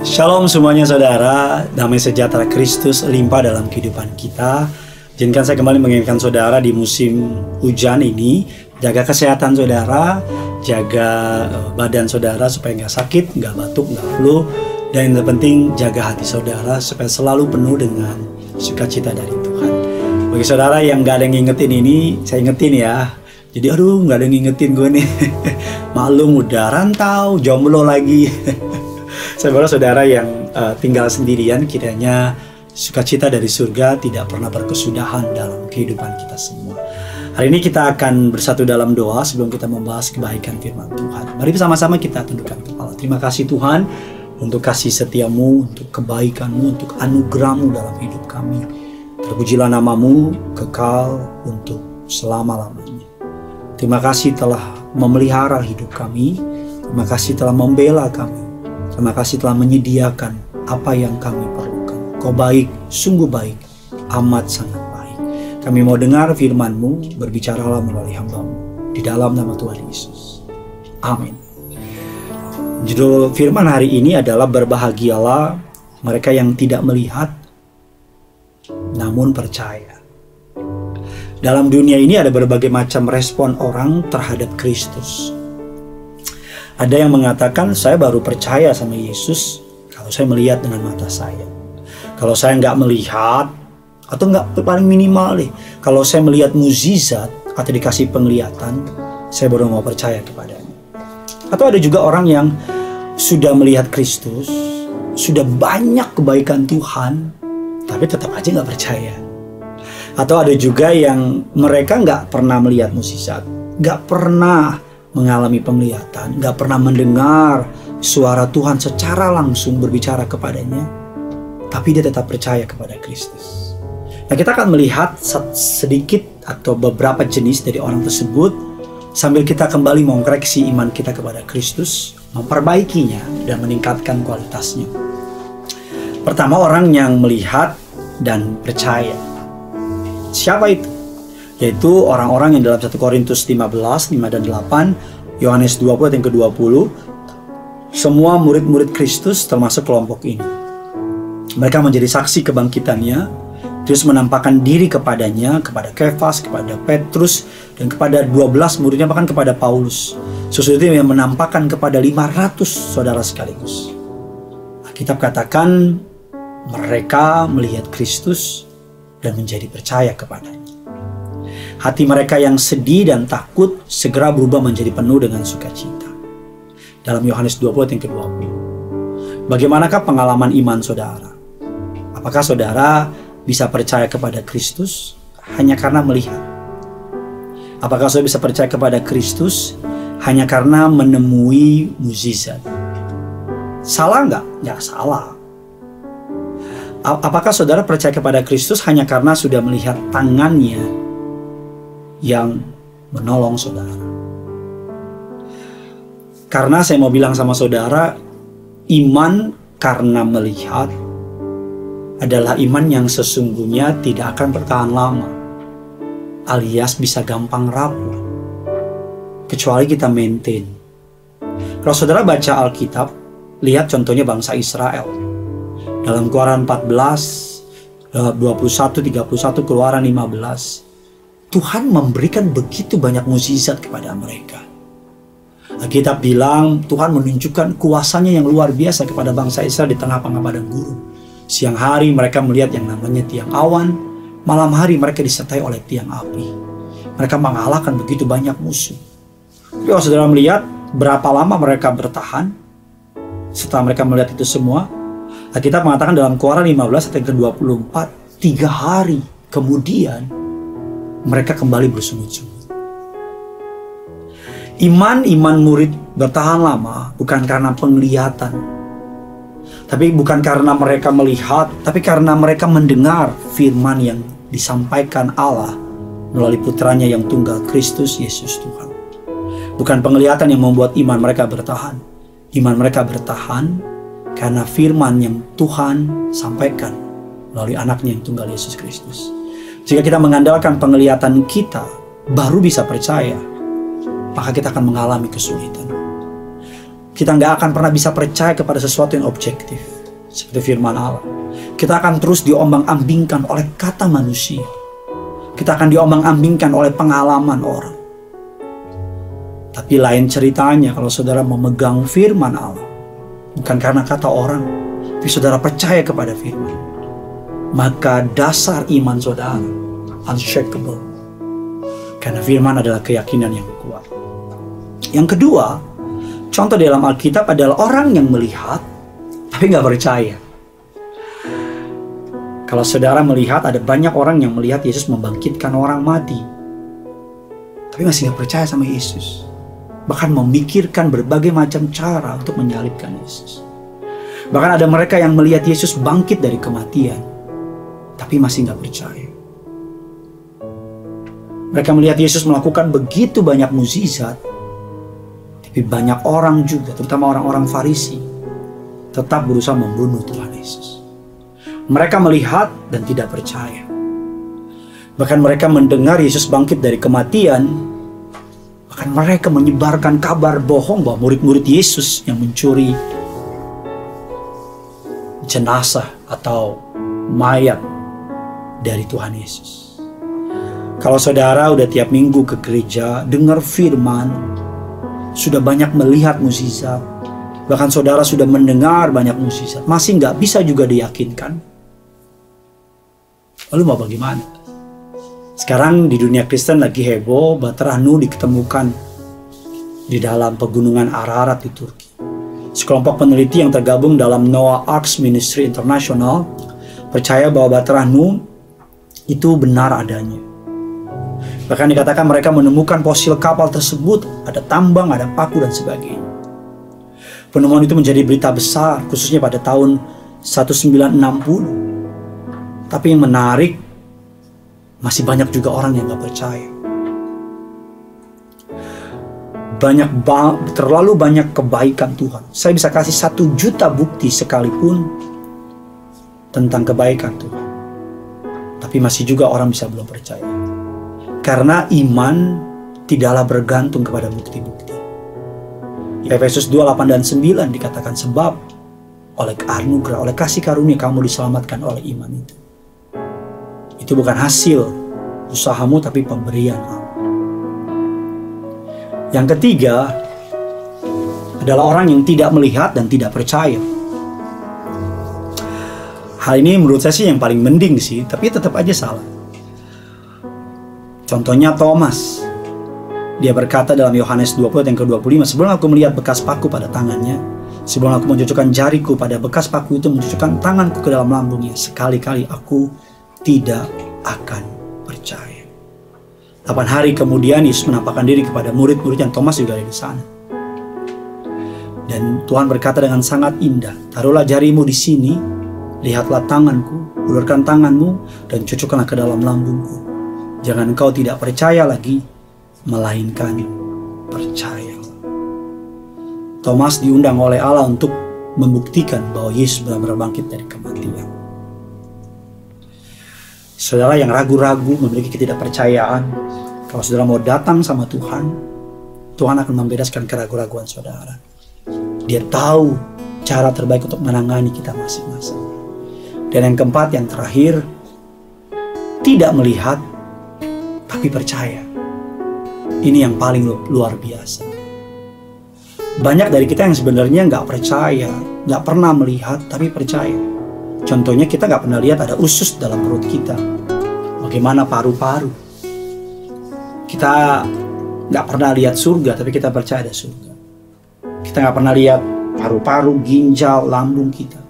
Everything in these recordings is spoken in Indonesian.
Shalom semuanya saudara, damai sejahtera Kristus limpah dalam kehidupan kita. Izinkan saya kembali mengingatkan saudara di musim hujan ini, jaga kesehatan saudara, jaga badan saudara supaya nggak sakit, nggak batuk, nggak flu. Dan yang terpenting jaga hati saudara supaya selalu penuh dengan sukacita dari Tuhan. Bagi saudara yang nggak ada yang ngingetin ini, saya ingetin ya. Jadi aduh nggak ada yang ngingetin gue nih. Maklum udah rantau, jomblo lagi. Saya berdoa saudara yang tinggal sendirian, kiranya sukacita dari surga tidak pernah berkesudahan dalam kehidupan kita semua. Hari ini kita akan bersatu dalam doa sebelum kita membahas kebaikan firman Tuhan. Mari bersama-sama kita tundukkan kepala. Terima kasih Tuhan untuk kasih setiamu, untuk kebaikanmu, untuk anugerahmu dalam hidup kami. Terpujilah namamu kekal untuk selama-lamanya. Terima kasih telah memelihara hidup kami. Terima kasih telah membela kami. Terima kasih telah menyediakan apa yang kami perlukan. Kau baik, sungguh baik, amat sangat baik. Kami mau dengar firman-Mu, berbicaralah melalui hamba-Mu. Di dalam nama Tuhan Yesus. Amin. Judul firman hari ini adalah berbahagialah mereka yang tidak melihat, namun percaya. Dalam dunia ini ada berbagai macam respon orang terhadap Kristus. Ada yang mengatakan saya baru percaya sama Yesus kalau saya melihat dengan mata saya. Kalau saya nggak melihat, atau nggak paling minimal deh, kalau saya melihat mukjizat atau dikasih penglihatan, saya baru mau percaya kepadanya. Atau ada juga orang yang sudah melihat Kristus, sudah banyak kebaikan Tuhan, tapi tetap aja nggak percaya. Atau ada juga yang mereka nggak pernah melihat mukjizat, nggak pernah mengalami penglihatan, gak pernah mendengar suara Tuhan secara langsung berbicara kepadanya, tapi dia tetap percaya kepada Kristus. Nah, kita akan melihat sedikit atau beberapa jenis dari orang tersebut sambil kita kembali mengkoreksi iman kita kepada Kristus, memperbaikinya dan meningkatkan kualitasnya. Pertama, orang yang melihat dan percaya. Siapa itu? Yaitu orang-orang yang dalam 1 Korintus 15, 5 dan 8, Yohanes 20 dan ke-20, semua murid-murid Kristus termasuk kelompok ini. Mereka menjadi saksi kebangkitannya, terus menampakkan diri kepadanya, kepada Kefas, kepada Petrus, dan kepada 12 muridnya, bahkan kepada Paulus. Sesuatu yang menampakkan kepada 500 saudara sekaligus. Alkitab katakan mereka melihat Kristus dan menjadi percaya kepadanya. Hati mereka yang sedih dan takut segera berubah menjadi penuh dengan sukacita. Dalam Yohanes 20 yang ke-20. Bagaimanakah pengalaman iman saudara? Apakah saudara bisa percaya kepada Kristus hanya karena melihat? Apakah saudara bisa percaya kepada Kristus hanya karena menemui mukjizat? Salah nggak? Nggak salah. Apakah saudara percaya kepada Kristus hanya karena sudah melihat tangannya yang menolong saudara? Karena saya mau bilang sama saudara, iman karena melihat adalah iman yang sesungguhnya tidak akan bertahan lama, alias bisa gampang rapuh, kecuali kita maintain. Kalau saudara baca Alkitab, lihat contohnya bangsa Israel. Dalam Keluaran 14, 21, 31, Keluaran 15, Tuhan memberikan begitu banyak mukjizat kepada mereka. Alkitab bilang Tuhan menunjukkan kuasanya yang luar biasa kepada bangsa Israel di tengah-tengah padang gurun. Siang hari mereka melihat yang namanya tiang awan, malam hari mereka disertai oleh tiang api. Mereka mengalahkan begitu banyak musuh. Tapi kalau saudara melihat berapa lama mereka bertahan setelah mereka melihat itu semua, Alkitab mengatakan dalam Keluaran 15 ayat ke-24, 3 hari kemudian mereka kembali bersungut-sungut. Iman murid bertahan lama bukan karena penglihatan, tapi bukan karena mereka melihat, tapi karena mereka mendengar firman yang disampaikan Allah melalui putranya yang tunggal, Kristus Yesus Tuhan. Bukan penglihatan yang membuat iman mereka bertahan. Iman mereka bertahan karena firman yang Tuhan sampaikan melalui anaknya yang tunggal, Yesus Kristus. Jika kita mengandalkan penglihatan kita baru bisa percaya, maka kita akan mengalami kesulitan. kita nggak akan pernah bisa percaya kepada sesuatu yang objektif seperti firman Allah. Kita akan terus diombang-ambingkan oleh kata manusia. Kita akan diombang-ambingkan oleh pengalaman orang. Tapi lain ceritanya kalau saudara memegang firman Allah, bukan karena kata orang, tapi saudara percaya kepada firman, maka dasar iman saudara unshakable. Karena firman adalah keyakinan yang kuat. Yang kedua, contoh dalam Alkitab adalah orang yang melihat tapi nggak percaya. Kalau saudara melihat ada banyak orang yang melihat Yesus membangkitkan orang mati, tapi masih nggak percaya sama Yesus. Bahkan memikirkan berbagai macam cara untuk menyalibkan Yesus. Bahkan ada mereka yang melihat Yesus bangkit dari kematian, tapi masih nggak percaya. Mereka melihat Yesus melakukan begitu banyak mukjizat, tapi banyak orang juga, terutama orang-orang Farisi, tetap berusaha membunuh Tuhan Yesus. Mereka melihat dan tidak percaya. Bahkan mereka mendengar Yesus bangkit dari kematian, bahkan mereka menyebarkan kabar bohong bahwa murid-murid Yesus yang mencuri jenazah atau mayat dari Tuhan Yesus. Kalau saudara udah tiap minggu ke gereja, dengar firman, sudah banyak melihat mukjizat, bahkan saudara sudah mendengar banyak mukjizat, masih nggak bisa juga diyakinkan, lalu mau bagaimana? Sekarang di dunia Kristen lagi heboh, Batra Nuh diketemukan di dalam pegunungan Ararat di Turki. Sekelompok peneliti yang tergabung dalam Noah Arks Ministry International percaya bahwa Batra Nuh itu benar adanya. Bahkan dikatakan mereka menemukan fosil kapal tersebut, ada tambang, ada paku dan sebagainya. Penemuan itu menjadi berita besar, khususnya pada tahun 1960. Tapi yang menarik, masih banyak juga orang yang gak percaya. Terlalu banyak kebaikan Tuhan. Saya bisa kasih 1 juta bukti sekalipun tentang kebaikan Tuhan, tapi masih juga orang bisa belum percaya. Karena iman tidaklah bergantung kepada bukti-bukti. Di Efesus 2, 8 dan 9 dikatakan, sebab oleh anugerah, oleh kasih karunia kamu diselamatkan oleh iman itu. Itu bukan hasil usahamu, tapi pemberian Allah. Yang ketiga adalah orang yang tidak melihat dan tidak percaya. Hal ini menurut saya sih yang paling mending sih, tapi tetap aja salah. Contohnya Thomas. Dia berkata dalam Yohanes 20 yang ke-25, sebelum aku melihat bekas paku pada tangannya, sebelum aku mencucukkan jariku pada bekas paku itu, mencucukkan tanganku ke dalam lambungnya, sekali-kali aku tidak akan percaya. 8 hari kemudian Yesus menampakkan diri kepada murid-murid yang Thomas juga ada di sana. Dan Tuhan berkata dengan sangat indah, taruhlah jarimu di sini, lihatlah tanganku, ulurkan tanganmu, dan cucukkanlah ke dalam lambungku. Jangan engkau tidak percaya lagi, melainkan percaya. Thomas diundang oleh Allah untuk membuktikan bahwa Yesus benar-benar bangkit dari kematian. Saudara yang ragu-ragu, memiliki ketidakpercayaan, kalau saudara mau datang sama Tuhan, Tuhan akan membebaskan keraguan-raguan saudara. Dia tahu cara terbaik untuk menangani kita masing-masing. Dan yang keempat, yang terakhir, tidak melihat tapi percaya. Ini yang paling luar biasa. Banyak dari kita yang sebenarnya nggak percaya, nggak pernah melihat tapi percaya. Contohnya kita nggak pernah lihat ada usus dalam perut kita. Bagaimana paru-paru. Kita nggak pernah lihat surga, tapi kita percaya ada surga. Kita nggak pernah lihat paru-paru, ginjal, lambung kita,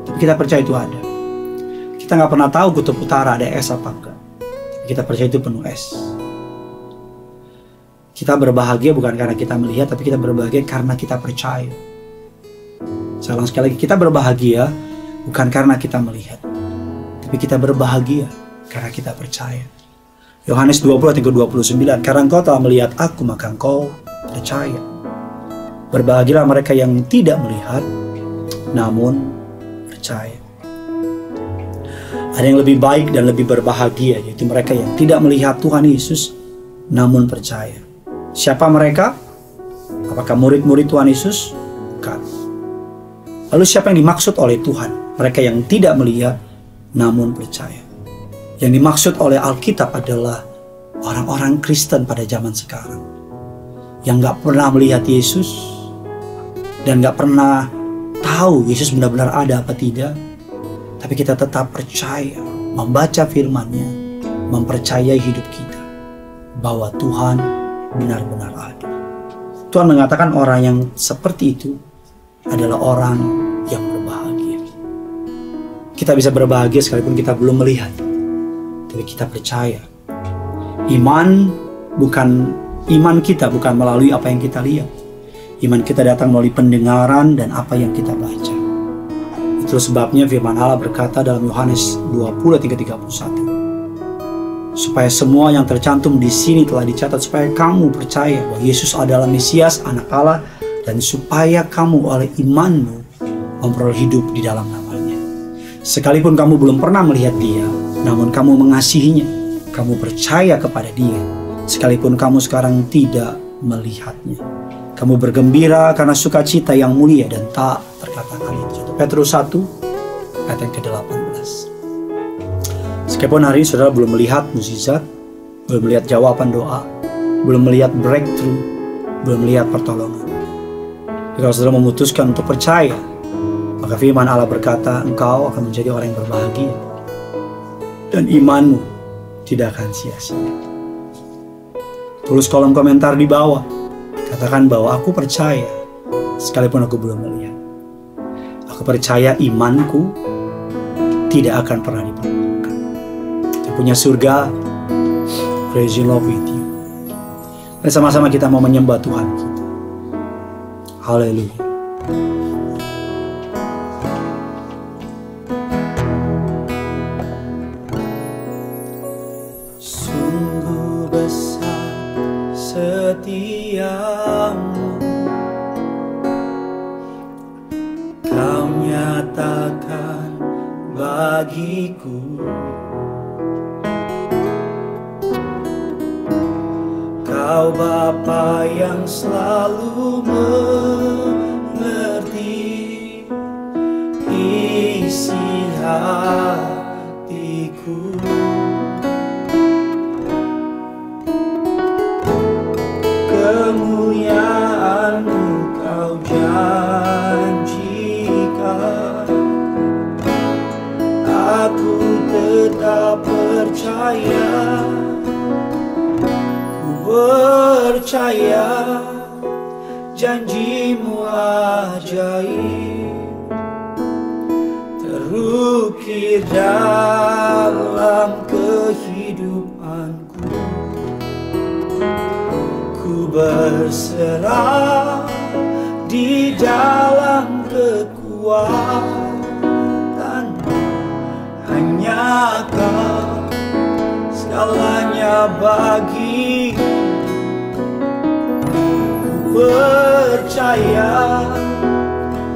tapi kita percaya itu ada. Kita nggak pernah tahu kutub utara ada es apa enggak, tapi kita percaya itu penuh es. Kita berbahagia bukan karena kita melihat, tapi kita berbahagia karena kita percaya. Saya ulang sekali lagi, kita berbahagia bukan karena kita melihat, tapi kita berbahagia karena kita percaya. Yohanes 20:29, karena engkau telah melihat aku, maka engkau percaya. Berbahagialah mereka yang tidak melihat, namun percaya. Ada yang lebih baik dan lebih berbahagia, yaitu mereka yang tidak melihat Tuhan Yesus, namun percaya. Siapa mereka? Apakah murid-murid Tuhan Yesus? Bukan. Lalu siapa yang dimaksud oleh Tuhan? Mereka yang tidak melihat namun percaya. Yang dimaksud oleh Alkitab adalah orang-orang Kristen pada zaman sekarang yang gak pernah melihat Yesus dan gak pernah tahu Yesus benar-benar ada apa tidak. Tapi kita tetap percaya, membaca firman-Nya, mempercayai hidup kita bahwa Tuhan benar-benar ada. Tuhan mengatakan orang yang seperti itu adalah orang yang berbahagia. Kita bisa berbahagia sekalipun kita belum melihat, tapi kita percaya. Iman kita bukan melalui apa yang kita lihat. Iman kita datang melalui pendengaran dan apa yang kita baca. Itu sebabnya firman Allah berkata dalam Yohanes 20:31, supaya semua yang tercantum di sini telah dicatat, supaya kamu percaya bahwa Yesus adalah Mesias, Anak Allah, dan supaya kamu oleh imanmu memperoleh hidup di dalam namanya. Sekalipun kamu belum pernah melihat Dia, namun kamu mengasihinya, kamu percaya kepada Dia, sekalipun kamu sekarang tidak melihatnya. Kamu bergembira karena sukacita yang mulia dan tak terkatakan itu. 1 Petrus 1 ayat yang ke-18. Sekalipun hari ini saudara belum melihat mukjizat, belum melihat jawaban doa, belum melihat breakthrough, belum melihat pertolongan. Jadi kalau saudara memutuskan untuk percaya, maka firman Allah berkata, engkau akan menjadi orang yang berbahagia dan imanmu tidak akan sia-sia. Tulis kolom komentar di bawah, katakan bahwa aku percaya sekalipun aku belum melihat. Aku percaya imanku tidak akan pernah diperlukan. Kita punya surga, praise you, love with you. Dan sama-sama kita mau menyembah Tuhan kita. Haleluya. Sungguh besar setiamu, Kau nyatakan bagiku. Kau Bapa yang selalu mengerti isi hatiku. Kemuliaan-Mu Kau janjikan, aku tetap percaya. Ku percaya janji-Mu ajaib, terukir dalam kehidupanku. Ku berserah di dalam kekuatan-Mu, hanya Kau segalanya bagiku. Ku percaya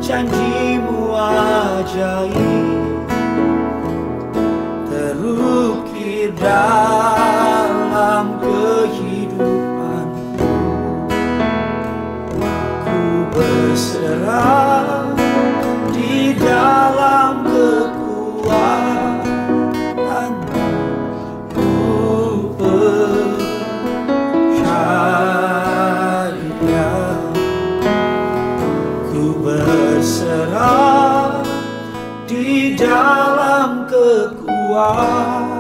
janji-Mu ajaib, terukir dalam kehidupanku. Ku berserah di dalam kekuatan-Mu. Ku percaya, ku berserah di dalam kekuatan.